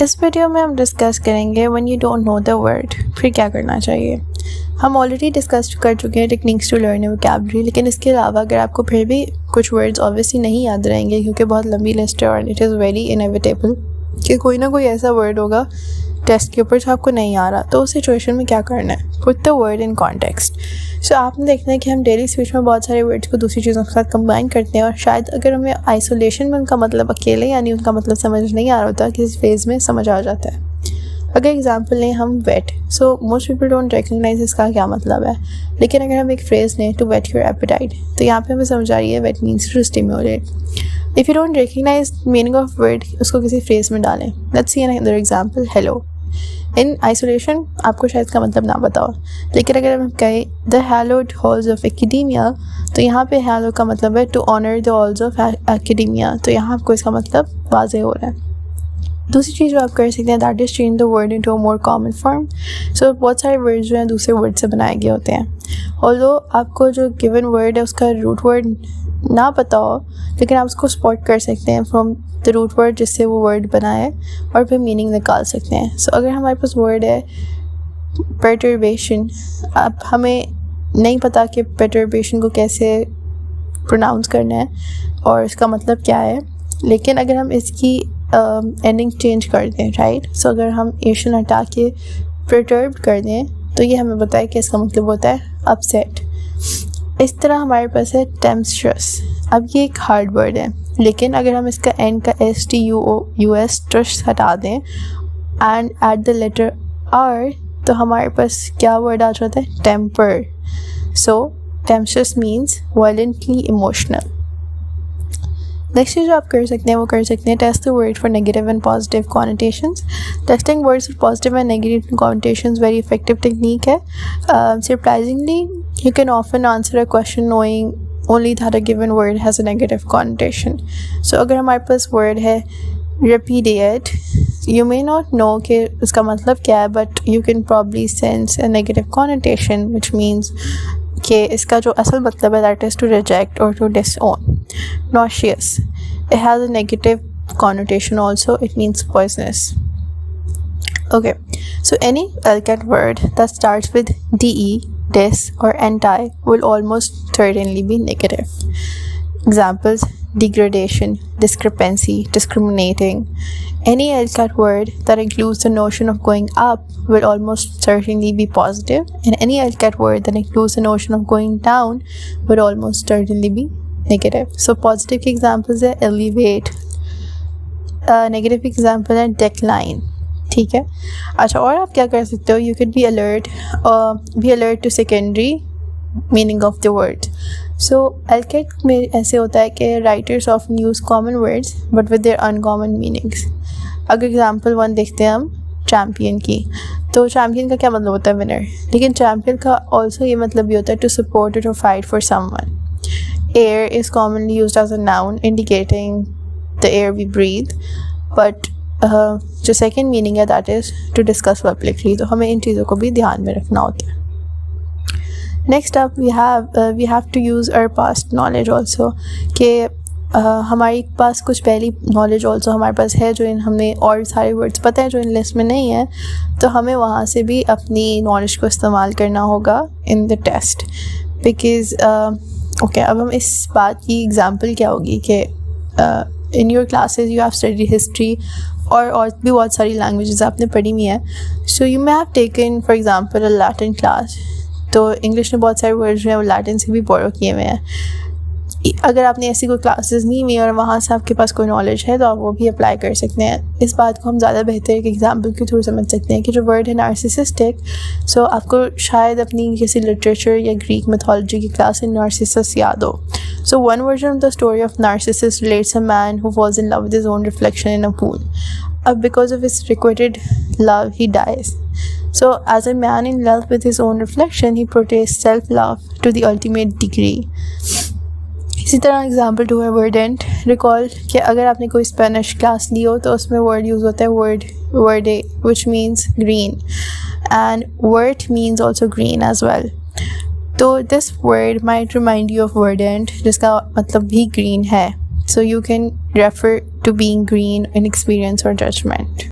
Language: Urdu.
اس ویڈیو میں ہم ڈسکس کریں گے when you don't know the word پھر کیا کرنا چاہیے. ہم آلریڈی ڈسکس کر چکے ہیں ٹیکنیکس ٹو لرن ووکیبلری، لیکن اس کے علاوہ اگر آپ کو پھر بھی کچھ ورڈز آبویسلی نہیں یاد رہیں گے کیونکہ بہت لمبی لسٹ ہے اور اٹ از ویری انیویٹیبل کہ کوئی نہ کوئی ایسا ورڈ ہوگا ٹیسٹ کے اوپر جو آپ کو نہیں آ رہا، تو اس سچویشن میں کیا کرنا ہے، پٹ دا ورڈ ان کانٹیکسٹ. سو آپ نے دیکھنا ہے کہ ہم ڈیلی اسپیچ میں بہت سارے ورڈس کو دوسری چیزوں کے ساتھ کمبائن کرتے ہیں، اور شاید اگر ہمیں آئسولیشن میں ان کا مطلب اکیلے یعنی ان کا مطلب سمجھ نہیں آ رہا ہوتا، کسی فیز میں سمجھ آ جاتا ہے. اگر ایگزامپل لیں ہم whet, so most people don't recognise اس کا کیا مطلب ہے، لیکن اگر ہم ایک فریز لیں ٹو ویٹ یور ایپیٹائٹ، تو یہاں پہ ہمیں سمجھ آ رہی ہے whet means to stimulate. If you don't recognise meaning of word, اس کو کسی فریز میں ڈالیں. Let's see another example, hallow. In isolation آپ کو شاید اس کا مطلب نہ بتاؤ، لیکن اگر ہم کہیں دا ہیلوڈ ہالز آف ایکیڈیمیا، تو یہاں پہ ہیلو کا مطلب ہے to honour the halls of academia, تو یہاں آپ کو اس کا مطلب واضح ہو رہا ہے. دوسری چیز جو آپ کر سکتے ہیں that is change the word into a more common form. So بہت سارے ورڈ جو ہیں دوسرے ورڈ سے بنائے گئے ہوتے ہیں، although آپ کو جو گیون ورڈ ہے اس کا روٹ ورڈ نہ پتا ہو، لیکن آپ اس کو اسپاٹ کر سکتے ہیں فرام دا روٹ ورڈ جس سے وہ ورڈ بنا ہے، اور پھر میننگ نکال سکتے ہیں. سو اگر ہمارے پاس ورڈ ہے پرٹربیشن، اب ہمیں نہیں پتا کہ پرٹربیشن کو کیسے پروناؤنس کرنا ہے اور اس کا مطلب کیا ہے، لیکن اگر ہم اس کی اینڈنگ چینج کر دیں، رائٹ، سو اگر ہم ایشن ہٹا کے پرٹربڈ کر دیں تو یہ ہمیں بتائے کہ اس کا مطلب ہوتا ہے اپسیٹ. اس طرح ہمارے پاس ہے ٹیمپسچرس. اب یہ ایک ہارڈ ورڈ ہے، لیکن اگر ہم اس کا اینڈ کا STUOUS ٹرس ہٹا دیں and add the letter R، تو ہمارے پاس کیا ورڈ آ جاتا ہے، temper. So tempestuous means violently emotional. Next جو آپ کر سکتے ہیں وہ کر سکتے ہیں test the word for negative and positive connotations. Testing words for positive and negative connotations very effective technique ہے. Surprisingly you can often answer a question knowing only that a given word has a negative connotation. So اگر ہمارے پاس ورڈ ہے repudiate، you may not know کہ اس کا مطلب کیا ہے، but you can probably sense a negative connotation which means کہ اس کا جو اصل مطلب ہے that is to reject or to disown. Nauseous, it has a negative connotation also, it means poisonous. Okay, so any LCAT word that starts with DE, dis or anti will almost certainly be negative. Examples: degradation, discrepancy, discriminating. Any LCAT word that includes the notion of going up will almost certainly be positive, and any LCAT word that includes the notion of going down will almost certainly be negative. So positive کے examples ہے elevate, negative example ہے decline. ٹھیک ہے. اچھا، اور آپ کیا کر سکتے ہو، you can be alert to secondary meaning of the word. So LCAT میں ایسے ہوتا ہے کہ writers often use common words but with their uncommon meanings. اگر ایگزامپل 1 دیکھتے ہیں ہم چیمپئن کی، تو چیمپئن کا کیا مطلب ہوتا ہے، ونر، لیکن چیمپئن کا آلسو یہ مطلب بھی ہوتا ہے ٹو سپورٹ اور to fight for someone. Air is commonly used as a noun indicating the air we breathe, but جو سیکنڈ میننگ ہے that is to discuss publicly. تو ہمیں ان چیزوں کو بھی دھیان میں رکھنا ہوتا ہے. Next up we have to use our past knowledge also، کہ ہمارے پاس کچھ پہلی نالج آلسو ہمارے پاس ہے جو ہم نے اور سارے ورڈس پتہ ہیں جو ان لسٹ میں نہیں ہیں، تو ہمیں وہاں سے بھی اپنی نالج کو استعمال کرنا ہوگا ان دا ٹیسٹ. بیکاز اوکے، اب ہم اس بات کی ایگزامپل کیا ہوگی کہ in your classes you have study history اور بھی بہت ساری لینگویجز آپ نے پڑھی ہوئی ہیں. So you may have taken for example a Latin class, تو انگلش میں بہت سارے ورڈز جو ہیں وہ لیٹن سے بھی بورو کیے ہوئے ہیں. اگر آپ نے ایسی کوئی کلاسز نہیں ہوئی اور وہاں سے آپ کے پاس کوئی نالج ہے تو آپ وہ بھی اپلائی کر سکتے ہیں. اس بات کو ہم زیادہ بہتر ایک ایگزامپل کے تھرو سمجھ سکتے ہیں کہ جو ورڈ ہے نارسسسٹک، سو آپ کو شاید اپنی کسی لٹریچر یا گریک میتھولوجی کی کلاس میں نارسسس یاد ہو. So one version of the story of Narcissus relates a man who falls in love with his own reflection in a pool. Because of his requited love, he dies. So as a man in love with his own reflection, he portrays self-love to the ultimate degree. اسی طرح ایگزامپل 2 ہے ورڈنٹ. ریکال کہ اگر آپ نے کوئی اسپینش کلاس لی ہو تو اس میں ورڈ یوز ہوتا ہے Verde which means green, and word means also green as well. تو this word might remind you of verdant جس کا مطلب بھی گرین ہے. So you can refer to being green in experience or judgment.